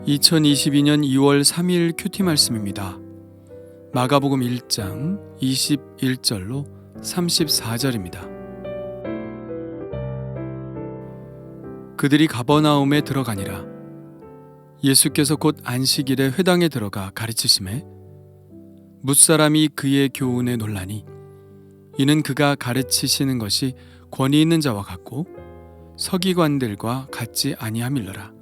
2022년 2월 3일 큐티 말씀입니다. 마가복음 1장 21절로 34절입니다. 그들이 가버나움에 들어가니라. 예수께서 곧 안식일에 회당에 들어가 가르치심에 뭇사람이 그의 교훈에 놀라니 이는 그가 가르치시는 것이 권위 있는 자와 같고 서기관들과 같지 아니함일러라.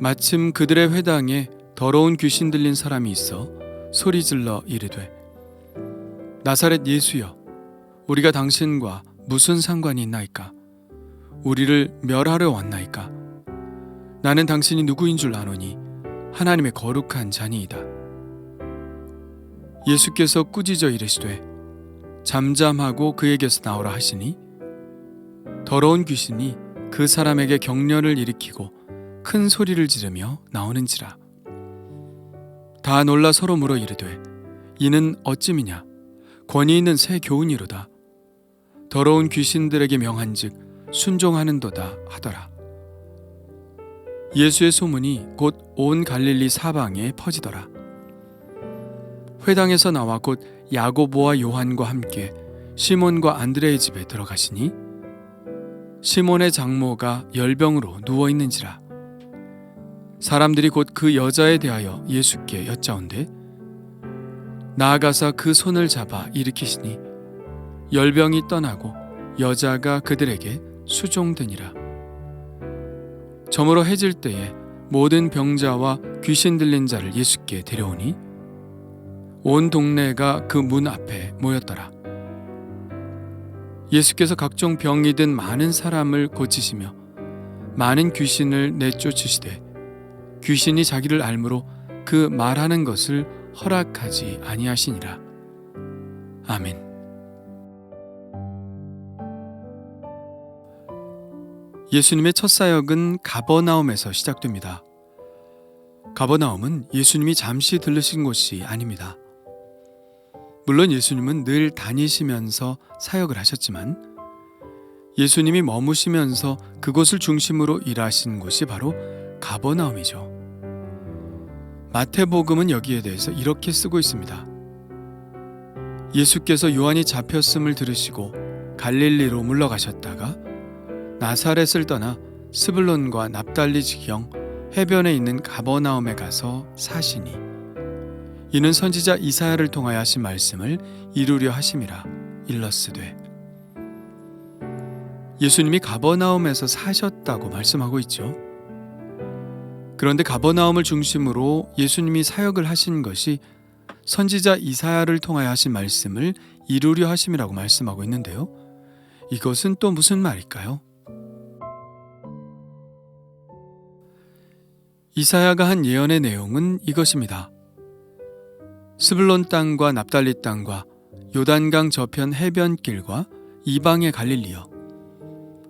마침 그들의 회당에 더러운 귀신 들린 사람이 있어 소리질러 이르되 나사렛 예수여, 우리가 당신과 무슨 상관이 있나이까? 우리를 멸하려 왔나이까? 나는 당신이 누구인 줄 아노니 하나님의 거룩한 자니이다. 예수께서 꾸짖어 이르시되 잠잠하고 그에게서 나오라 하시니 더러운 귀신이 그 사람에게 격려를 일으키고 큰 소리를 지르며 나오는지라. 다 놀라 서로 물어 이르되 이는 어찌미냐? 권위 있는 새 교훈이로다. 더러운 귀신들에게 명한즉 순종하는도다 하더라. 예수의 소문이 곧 온 갈릴리 사방에 퍼지더라. 회당에서 나와 곧 야고보와 요한과 함께 시몬과 안드레의 집에 들어가시니 시몬의 장모가 열병으로 누워 있는지라. 사람들이 곧 그 여자에 대하여 예수께 여짜온대 나아가사 그 손을 잡아 일으키시니 열병이 떠나고 여자가 그들에게 수종되니라. 저물어 해질 때에 모든 병자와 귀신 들린 자를 예수께 데려오니 온 동네가 그 문 앞에 모였더라. 예수께서 각종 병이 든 많은 사람을 고치시며 많은 귀신을 내쫓으시되 귀신이 자기를 알므로 그 말하는 것을 허락하지 아니하시니라. 아멘. 예수님의 첫 사역은 가버나움에서 시작됩니다. 가버나움은 예수님이 잠시 들르신 곳이 아닙니다. 물론 예수님은 늘 다니시면서 사역을 하셨지만 예수님이 머무시면서 그곳을 중심으로 일하신 곳이 바로 가버나움이죠. 마태복음은 여기에 대해서 이렇게 쓰고 있습니다. 예수께서 요한이 잡혔음을 들으시고 갈릴리로 물러가셨다가 나사렛을 떠나 스불론과 납달리 지경 해변에 있는 가버나움에 가서 사시니 이는 선지자 이사야를 통하여 하신 말씀을 이루려 하심이라 일렀으되. 예수님이 가버나움에서 사셨다고 말씀하고 있죠. 그런데 가버나움을 중심으로 예수님이 사역을 하신 것이 선지자 이사야를 통하여 하신 말씀을 이루려 하심이라고 말씀하고 있는데요. 이것은 또 무슨 말일까요? 이사야가 한 예언의 내용은 이것입니다. 스불론 땅과 납달리 땅과 요단강 저편 해변길과 이방의 갈릴리여,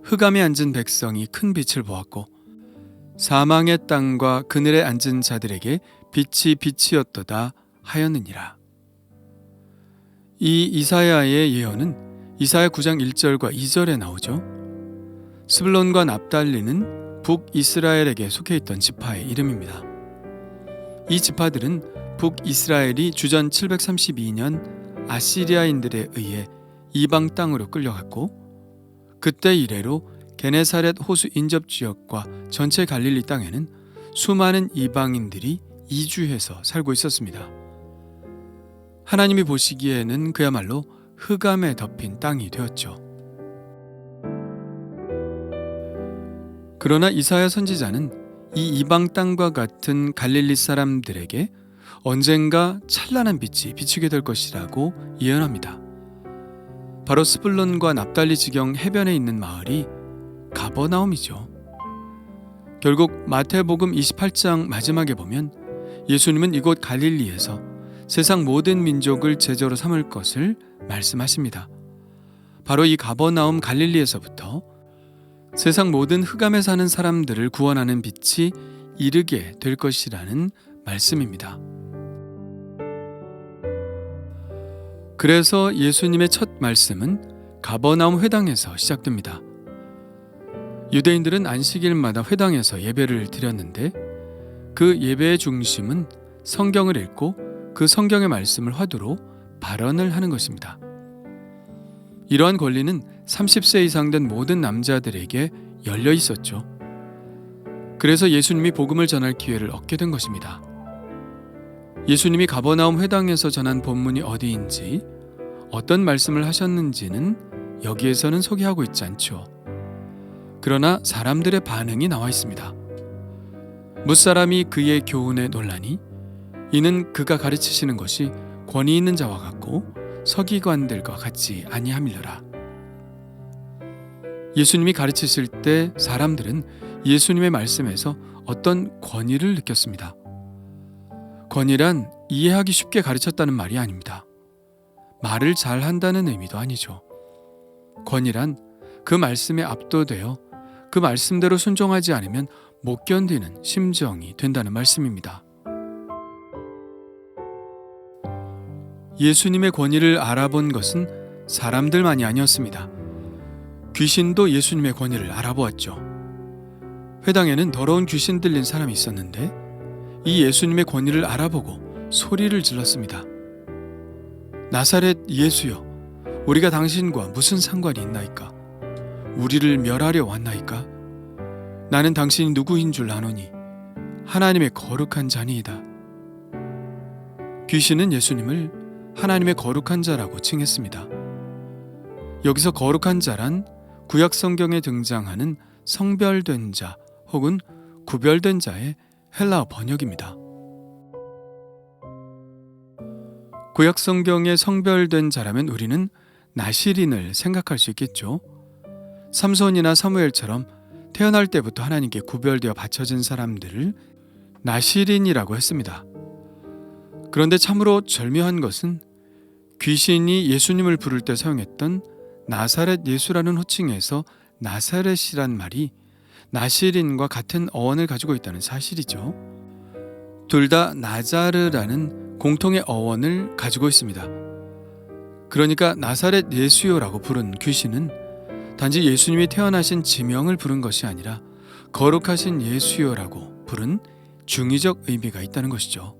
흑암에 앉은 백성이 큰 빛을 보았고 사망의 땅과 그늘에 앉은 자들에게 빛이 빛이었도다 하였느니라. 이 이사야의 예언은 이사야 9장 1절과 2절에 나오죠. 스불론과 납달리는 북이스라엘에게 속해 있던 지파의 이름입니다. 이 지파들은 북이스라엘이 주전 732년 아시리아인들에 의해 이방 땅으로 끌려갔고 그때 이래로 게네사렛 호수 인접 지역과 전체 갈릴리 땅에는 수많은 이방인들이 이주해서 살고 있었습니다. 하나님이 보시기에는 그야말로 흑암에 덮인 땅이 되었죠. 그러나 이사야 선지자는 이 이방 땅과 같은 갈릴리 사람들에게 언젠가 찬란한 빛이 비추게 될 것이라고 예언합니다. 바로 스불론과 납달리 지경 해변에 있는 마을이 가버나움이죠. 결국 마태복음 28장 마지막에 보면 예수님은 이곳 갈릴리에서 세상 모든 민족을 제자로 삼을 것을 말씀하십니다. 바로 이 가버나움 갈릴리에서부터 세상 모든 흑암에 사는 사람들을 구원하는 빛이 이르게 될 것이라는 말씀입니다. 그래서 예수님의 첫 말씀은 가버나움 회당에서 시작됩니다. 유대인들은 안식일마다 회당에서 예배를 드렸는데 그 예배의 중심은 성경을 읽고 그 성경의 말씀을 화두로 발언을 하는 것입니다. 이러한 권리는 30세 이상 된 모든 남자들에게 열려 있었죠. 그래서 예수님이 복음을 전할 기회를 얻게 된 것입니다. 예수님이 가버나움 회당에서 전한 본문이 어디인지, 어떤 말씀을 하셨는지는 여기에서는 소개하고 있지 않죠. 그러나 사람들의 반응이 나와 있습니다. 무사람이 그의 교훈에 놀라니 이는 그가 가르치시는 것이 권위 있는 자와 같고 서기관들과 같지 아니함이러라. 예수님이 가르치실 때 사람들은 예수님의 말씀에서 어떤 권위를 느꼈습니다. 권위란 이해하기 쉽게 가르쳤다는 말이 아닙니다. 말을 잘 한다는 의미도 아니죠. 권위란 그 말씀에 압도되어 그 말씀대로 순종하지 않으면 못 견디는 심정이 된다는 말씀입니다. 예수님의 권위를 알아본 것은 사람들만이 아니었습니다. 귀신도 예수님의 권위를 알아보았죠. 회당에는 더러운 귀신 들린 사람이 있었는데 이 예수님의 권위를 알아보고 소리를 질렀습니다. 나사렛 예수여, 우리가 당신과 무슨 상관이 있나이까? 우리를 멸하려 왔나이까? 나는 당신이 누구인 줄 아노니 하나님의 거룩한 자니이다. 귀신은 예수님을 하나님의 거룩한 자라고 칭했습니다. 여기서 거룩한 자란 구약 성경에 등장하는 성별된 자 혹은 구별된 자의 헬라어 번역입니다. 구약 성경의 성별된 자라면 우리는 나실인을 생각할 수 있겠죠. 삼손이나 사무엘처럼 태어날 때부터 하나님께 구별되어 바쳐진 사람들을 나실인이라고 했습니다. 그런데 참으로 절묘한 것은 귀신이 예수님을 부를 때 사용했던 나사렛 예수라는 호칭에서 나사렛이란 말이 나실인과 같은 어원을 가지고 있다는 사실이죠. 둘 다 나자르라는 공통의 어원을 가지고 있습니다. 그러니까 나사렛 예수요라고 부른 귀신은 단지 예수님이 태어나신 지명을 부른 것이 아니라 거룩하신 예수요라고 부른 중의적 의미가 있다는 것이죠.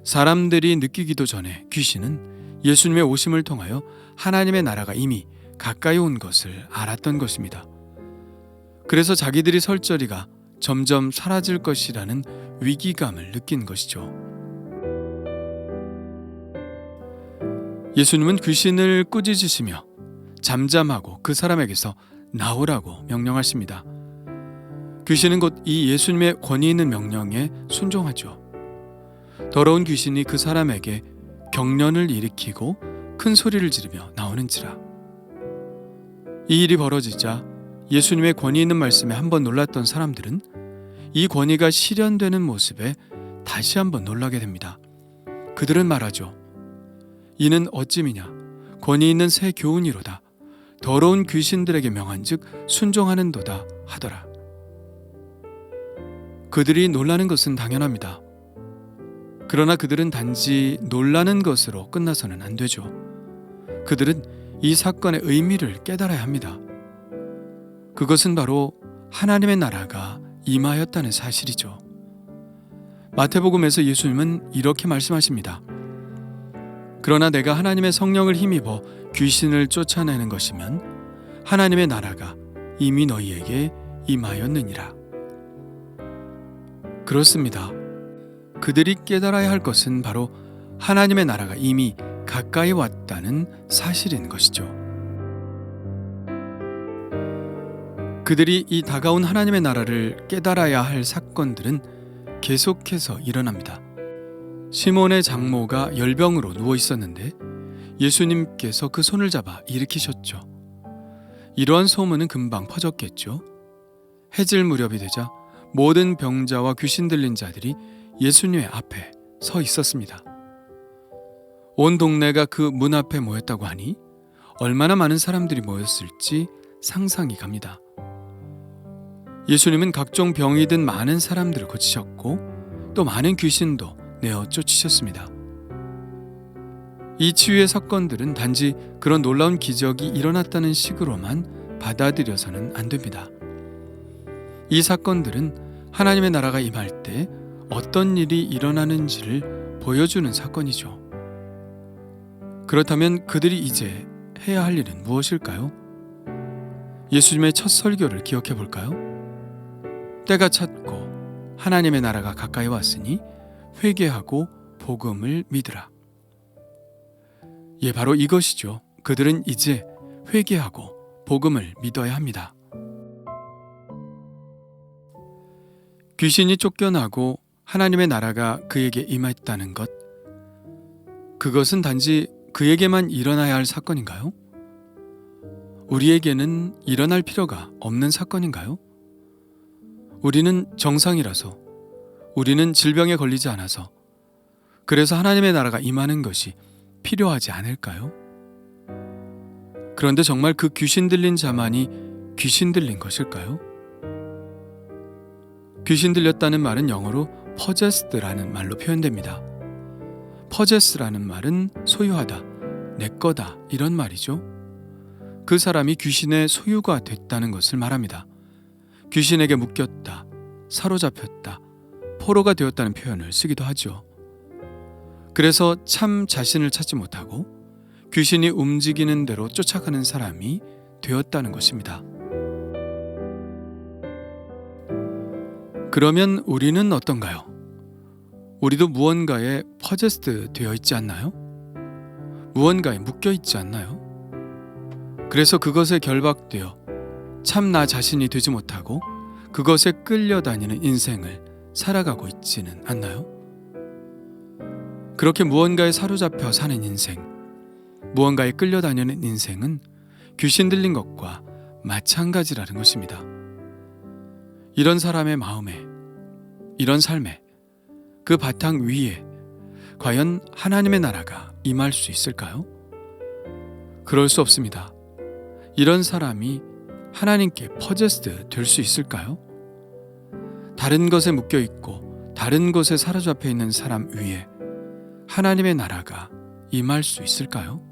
사람들이 느끼기도 전에 귀신은 예수님의 오심을 통하여 하나님의 나라가 이미 가까이 온 것을 알았던 것입니다. 그래서 자기들이 설 자리가 점점 사라질 것이라는 위기감을 느낀 것이죠. 예수님은 귀신을 꾸짖으시며 잠잠하고 그 사람에게서 나오라고 명령하십니다. 귀신은 곧 이 예수님의 권위 있는 명령에 순종하죠. 더러운 귀신이 그 사람에게 경련을 일으키고 큰 소리를 지르며 나오는지라. 이 일이 벌어지자 예수님의 권위 있는 말씀에 한번 놀랐던 사람들은 이 권위가 실현되는 모습에 다시 한번 놀라게 됩니다. 그들은 말하죠. 이는 어찌미냐? 권위 있는 새 교훈이로다. 더러운 귀신들에게 명한즉 순종하는도다 하더라. 그들이 놀라는 것은 당연합니다. 그러나 그들은 단지 놀라는 것으로 끝나서는 안 되죠. 그들은 이 사건의 의미를 깨달아야 합니다. 그것은 바로 하나님의 나라가 임하였다는 사실이죠. 마태복음에서 예수님은 이렇게 말씀하십니다. 그러나 내가 하나님의 성령을 힘입어 귀신을 쫓아내는 것이면 하나님의 나라가 이미 너희에게 임하였느니라. 그렇습니다. 그들이 깨달아야 할 것은 바로 하나님의 나라가 이미 가까이 왔다는 사실인 것이죠. 그들이 이 다가온 하나님의 나라를 깨달아야 할 사건들은 계속해서 일어납니다. 시몬의 장모가 열병으로 누워 있었는데 예수님께서 그 손을 잡아 일으키셨죠. 이러한 소문은 금방 퍼졌겠죠. 해질 무렵이 되자 모든 병자와 귀신 들린 자들이 예수님의 앞에 서 있었습니다. 온 동네가 그 문 앞에 모였다고 하니 얼마나 많은 사람들이 모였을지 상상이 갑니다. 예수님은 각종 병이 든 많은 사람들을 고치셨고 또 많은 귀신도 내어 쫓으셨습니다. 이 치유의 사건들은 단지 그런 놀라운 기적이 일어났다는 식으로만 받아들여서는 안 됩니다. 이 사건들은 하나님의 나라가 임할 때 어떤 일이 일어나는지를 보여주는 사건이죠. 그렇다면 그들이 이제 해야 할 일은 무엇일까요? 예수님의 첫 설교를 기억해 볼까요? 때가 찼고 하나님의 나라가 가까이 왔으니 회개하고 복음을 믿으라. 예, 바로 이것이죠. 그들은 이제 회개하고 복음을 믿어야 합니다. 귀신이 쫓겨나고 하나님의 나라가 그에게 임했다는 것, 그것은 단지 그에게만 일어나야 할 사건인가요? 우리에게는 일어날 필요가 없는 사건인가요? 우리는 정상이라서, 우리는 질병에 걸리지 않아서, 그래서 하나님의 나라가 임하는 것이 필요하지 않을까요? 그런데 정말 그 귀신 들린 자만이 귀신 들린 것일까요? 귀신 들렸다는 말은 영어로 possessed라는 말로 표현됩니다. possess라는 말은 소유하다, 내 거다 이런 말이죠. 그 사람이 귀신의 소유가 됐다는 것을 말합니다. 귀신에게 묶였다, 사로잡혔다, 포로가 되었다는 표현을 쓰기도 하죠. 그래서 참 자신을 찾지 못하고 귀신이 움직이는 대로 쫓아가는 사람이 되었다는 것입니다. 그러면 우리는 어떤가요? 우리도 무언가에 퍼제스트 되어 있지 않나요? 무언가에 묶여 있지 않나요? 그래서 그것에 결박되어 참 나 자신이 되지 못하고 그것에 끌려다니는 인생을 살아가고 있지는 않나요? 그렇게 무언가에 사로잡혀 사는 인생, 무언가에 끌려다니는 인생은 귀신 들린 것과 마찬가지라는 것입니다. 이런 사람의 마음에, 이런 삶에, 그 바탕 위에 과연 하나님의 나라가 임할 수 있을까요? 그럴 수 없습니다. 이런 사람이 하나님께 퍼제스트 될 수 있을까요? 다른 것에 묶여 있고 다른 것에 사로잡혀 있는 사람 위에 하나님의 나라가 임할 수 있을까요?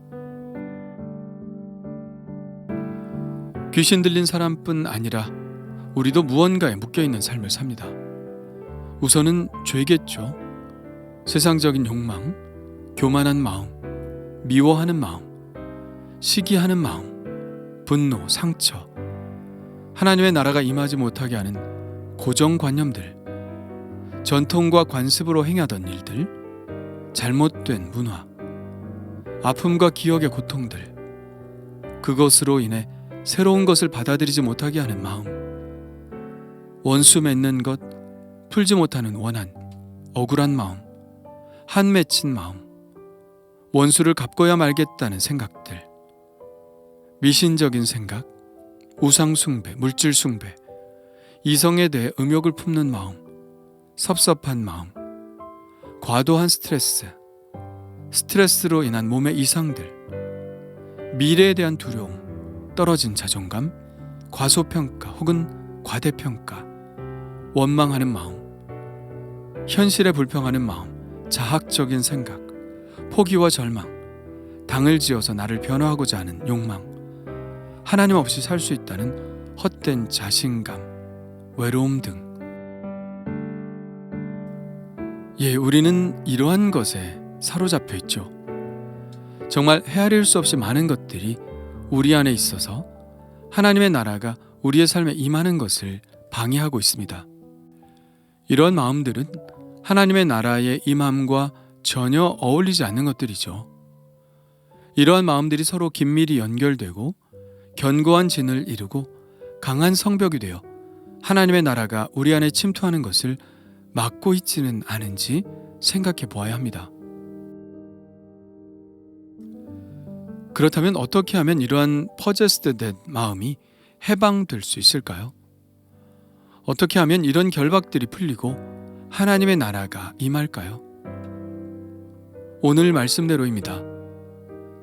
귀신 들린 사람뿐 아니라 우리도 무언가에 묶여있는 삶을 삽니다. 우선은 죄겠죠. 세상적인 욕망, 교만한 마음, 미워하는 마음, 시기하는 마음, 분노, 상처, 하나님의 나라가 임하지 못하게 하는 고정관념들, 전통과 관습으로 행하던 일들, 잘못된 문화, 아픔과 기억의 고통들, 그것으로 인해 새로운 것을 받아들이지 못하게 하는 마음, 원수 맺는 것, 풀지 못하는 원한, 억울한 마음, 한 맺힌 마음, 원수를 갚고야 말겠다는 생각들, 미신적인 생각, 우상숭배, 물질숭배, 이성에 대해 음욕을 품는 마음, 섭섭한 마음, 과도한 스트레스로 인한 몸의 이상들, 미래에 대한 두려움, 떨어진 자존감, 과소평가 혹은 과대평가, 원망하는 마음, 현실에 불평하는 마음, 자학적인 생각, 포기와 절망, 당을 지어서 나를 변화하고자 하는 욕망, 하나님 없이 살 수 있다는 헛된 자신감, 외로움 등. 예, 우리는 이러한 것에 사로잡혀 있죠. 정말 헤아릴 수 없이 많은 것들이 우리 안에 있어서 하나님의 나라가 우리의 삶에 임하는 것을 방해하고 있습니다. 이런 마음들은 하나님의 나라의 임함과 전혀 어울리지 않는 것들이죠. 이러한 마음들이 서로 긴밀히 연결되고 견고한 진을 이루고 강한 성벽이 되어 하나님의 나라가 우리 안에 침투하는 것을 막고 있지는 않은지 생각해 보아야 합니다. 그렇다면 어떻게 하면 이러한 퍼제스트된 마음이 해방될 수 있을까요? 어떻게 하면 이런 결박들이 풀리고 하나님의 나라가 임할까요? 오늘 말씀대로입니다.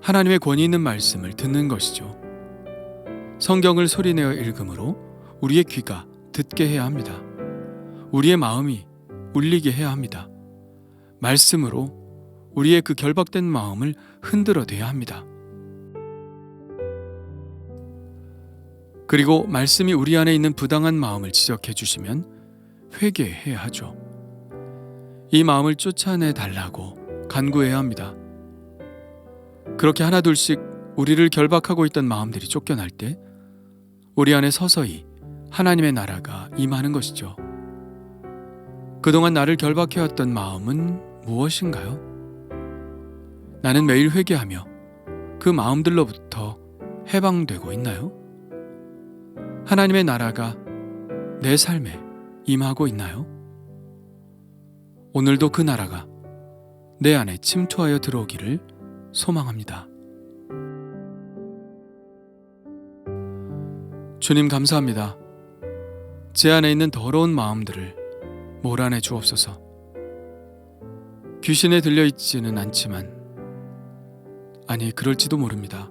하나님의 권위 있는 말씀을 듣는 것이죠. 성경을 소리내어 읽음으로 우리의 귀가 듣게 해야 합니다. 우리의 마음이 울리게 해야 합니다. 말씀으로 우리의 그 결박된 마음을 흔들어내야 합니다. 그리고 말씀이 우리 안에 있는 부당한 마음을 지적해 주시면 회개해야 하죠. 이 마음을 쫓아내 달라고 간구해야 합니다. 그렇게 하나둘씩 우리를 결박하고 있던 마음들이 쫓겨날 때 우리 안에 서서히 하나님의 나라가 임하는 것이죠. 그동안 나를 결박해왔던 마음은 무엇인가요? 나는 매일 회개하며 그 마음들로부터 해방되고 있나요? 하나님의 나라가 내 삶에 임하고 있나요? 오늘도 그 나라가 내 안에 침투하여 들어오기를 소망합니다. 주님 감사합니다. 제 안에 있는 더러운 마음들을 몰아내 주옵소서. 귀신에 들려있지는 않지만, 아니 그럴지도 모릅니다.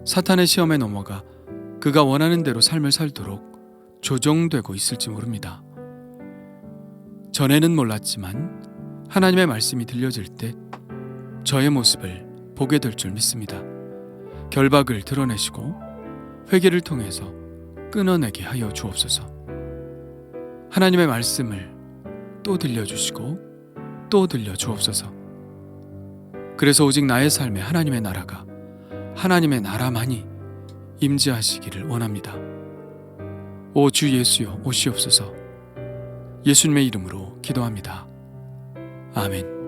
사탄의 시험에 넘어가 그가 원하는 대로 삶을 살도록 조종되고 있을지 모릅니다. 전에는 몰랐지만 하나님의 말씀이 들려질 때 저의 모습을 보게 될 줄 믿습니다. 결박을 드러내시고 회개를 통해서 끊어내게 하여 주옵소서. 하나님의 말씀을 또 들려주시고 또 들려주옵소서. 그래서 오직 나의 삶에 하나님의 나라가, 하나님의 나라만이 임재하시기를 원합니다. 오 주 예수여 오시옵소서. 예수님의 이름으로 기도합니다. 아멘.